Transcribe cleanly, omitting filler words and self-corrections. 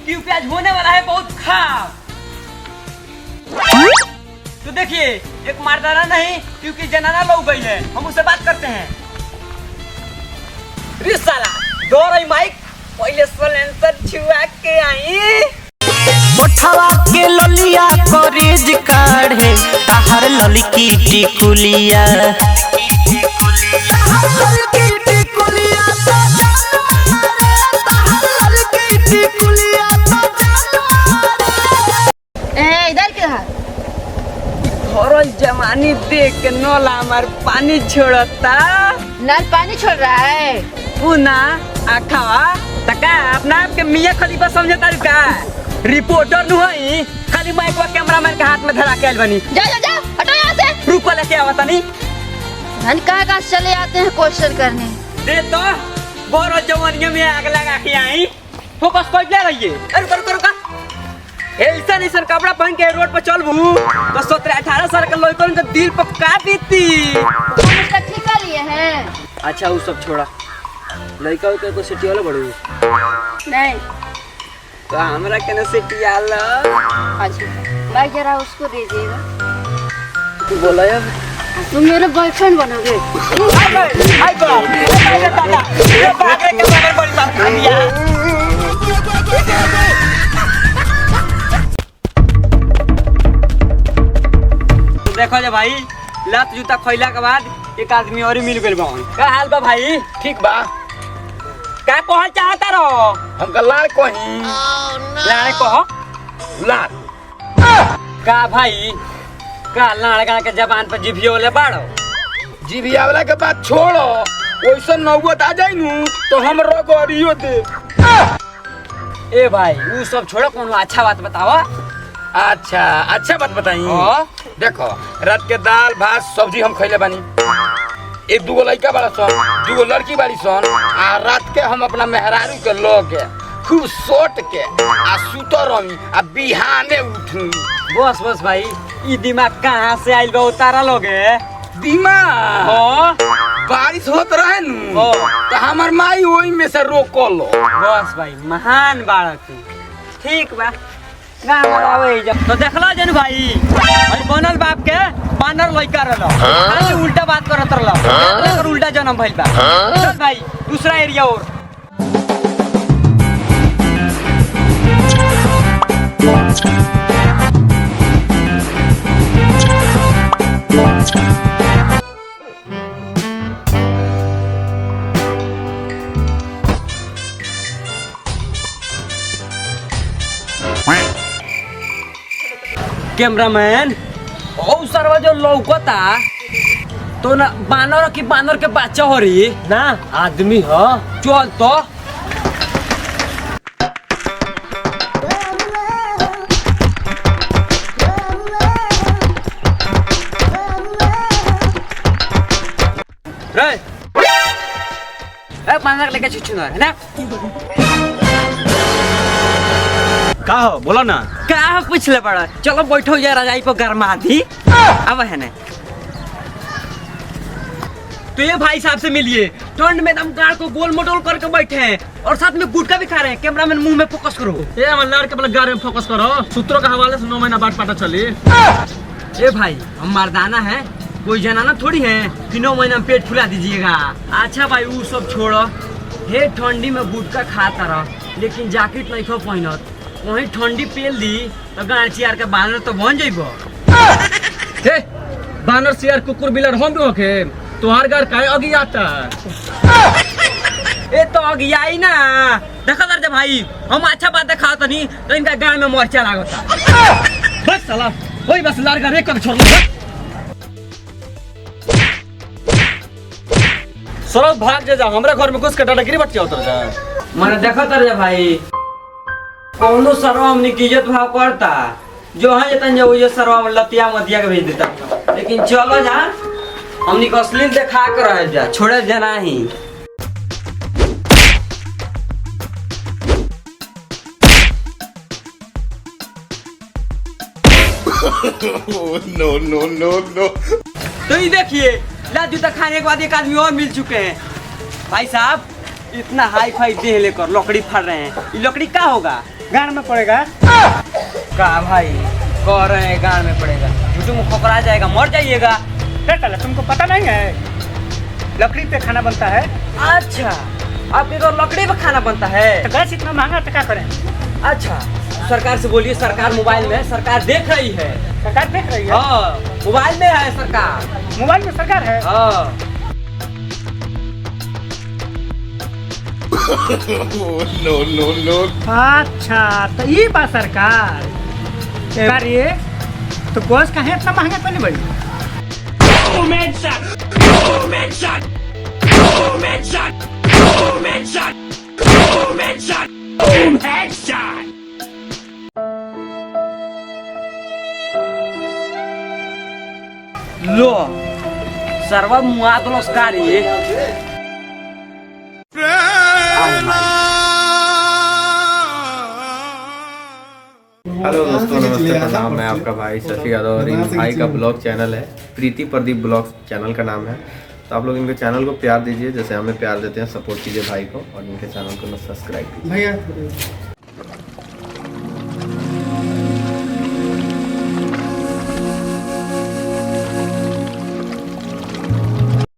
क्योंकि आज होने वाला है बहुत खास। तो देखिए एक मर्दाना नहीं क्योंकि जनाना लोग गई है, हम उससे बात करते हैं। रे साला दो रही माइक पहले सलेंसर छुआ के आई। कोठवा के ललिया करेज काढ़े ताहर ललकी टिकुलिया इधर क्या है? घरों जमानी देख के नौला हमार पानी छोड़ता। नल पानी छोड़ रहा है। पुना आखावा तका अपना आप के मियां खलीफा समझता रुका रिपोर्टर नु हई खाली माइकवा कैमरामैन के हाथ में धरा के आइल बनी। जा जा जा हटो यहाँ से। रुको लेके आवता नहीं धन कहाँ चले आते हैं क्वेश्चन करने। दे तो बोरो जवानिया में आग लगा के आई फोकस कर ले रही है। रुको रुको रुको ऐसा कपड़ा पहन के रोड पर चल बू तो 17-18 साल के लड़कन के दिल पर का बीती। इसका ठेका लिए हैं। अच्छा वो सब छोड़ा लड़का के को सिटी वाला बड़ू नहीं तो हमरा के न सिटी आला। अच्छा भाई जरा उसको दीजिएगा। तू बोला यार तुम मेरे बॉयफ्रेंड बनोगे। हाय को दादा ये भागे के बगल बड़ी बात कर दिया। तो देखो जे भाई लात जूता खइला के बाद एक आदमी और मिल गइल बा। का हाल बा भाई? ठीक बा। का कहल चाहता रहो? हमका लाड़ कहीं लाड़े कहो लाड़ का भाई का लाड़का के जबान पर जिभियो ले बाड़ो। जी भी आवला के बात छोड़ो वैसा नौबत आ जाई नु तो हम रगड़ियो दे। ए भाई वो सब छोड़ो कोनो अच्छा बात बताओ। अच्छा बात बताई। हाँ। देखो रात के दाल भात सब्जी हम खइले बानी। एक दूगो लड़का बाड़ा सन दूगो लड़की बाड़ी सन आ रात के हम अपना मेहरारू के लोगे खूब सोट के आ सुतो रही आ बिहाने उठू। बस भाई ई दिमाग कहाँ से आइल बा उतारा लोगे? दिमाग हो बारिश होत रहे नु हाँ। तो हमार माई ओई में से रोकलो। बस भाई महान बालक ठीक बा गाँव आवे जब तो देखला जन भाई अरे बनल बाप के बानर लइका रहलो खाली उल्टा बात करत रहलो एकर उल्टा जन्म भइल बा। चल भाई दूसरा एरिया और कैमरामैन ओ सरवा जो लौकता तो ना बानर की बानर के बच्चा हो रही ना आदमी हो। चल तो रे बानर लेके छुछुना है ना का हो बोलो ना। का पूछले पड़ा चलो बैठो यार रजाई पर गरमा दी अब है ना। तो ये भाई साहब से मिलिए ठंड में दम गाड़ को गोल मोटोल करके बैठे हैं और साथ में गुटखा भी खा रहे हैं। कैमरामैन मुंह में फोकस करो। ए हम लड़के वाला गाड़ी में फोकस करो सूत्रों के हवाले से 9 महीना बाद पता चली। ए भाई हम मर्दाना है कोई जनाना थोड़ी है कि 9 महीना में पेट फुला दीजिएगा। अच्छा भाई वो सब छोड़ो हे ठंडी में गुटखा खाता रहो लेकिन जैकेट नहीं खो पहनत वही ठंडी पेल दी तो गांची यार के बानर तो बन जाइबो। हे बानर सियार कुकुर बिलार हम भी होके तोहार घर काहे अगी आता। ए तो अगियाई ना देखा दर जब भाई हम अच्छा बात दिखाओ तो नहीं तो इनका गांव में मोर्चा लागता। बस साला वही बस लड़का रेक कर छोड़ दे। सरल भाग जा हमरा घर में घुस के डाटागिरी बच्चे उतर जा। माने देखा दर जब भाई कौनो सरवा हमने की इज्जत भाव करता जो है जतन जो ये सरवा लतिया मतिया के भेज देता लेकिन चलो जा हमने को असली देखा कर रह जा छोड़े जाना ही। नो तो ये देखिए लाल जूता खाने के बाद एक आदमी और मिल चुके हैं। भाई साहब इतना हाई फाई देह लेकर लकड़ी फाड़ रहे हैं ये लकड़ी क्या होगा? गाड़ में पड़ेगा। का भाई कह रहे हैं गाड़ में पड़ेगा, झूठू में खोखरा जाएगा, मर जाइएगा। चल तुमको पता नहीं है लकड़ी पे खाना बनता है। अच्छा आपके घर लकड़ी पे खाना बनता है? तो गैस इतना महंगा तो क्या करें। अच्छा सरकार से बोलिए, सरकार मोबाइल में है, सरकार देख रही है। सरकार देख रही है? हाँ मोबाइल में है सरकार। मोबाइल में सरकार है? हाँ। अच्छा तो ये बात सरकार ये तो गैस कहे इतना महंगा तो नहीं भाई। लो सर्वा मुआ तो लस्कारी। हेलो दोस्तों, नमस्ते, प्रणाम। मैं आपका भाई शशि यादव और इन भाई का ब्लॉग चैनल है प्रीति प्रदीप ब्लॉग चैनल का नाम है। तो आप लोग इनके चैनल को प्यार दीजिए, जैसे हमें प्यार देते हैं, सपोर्ट कीजिए भाई को और इनके चैनल को सब्सक्राइब कीजिए। भैया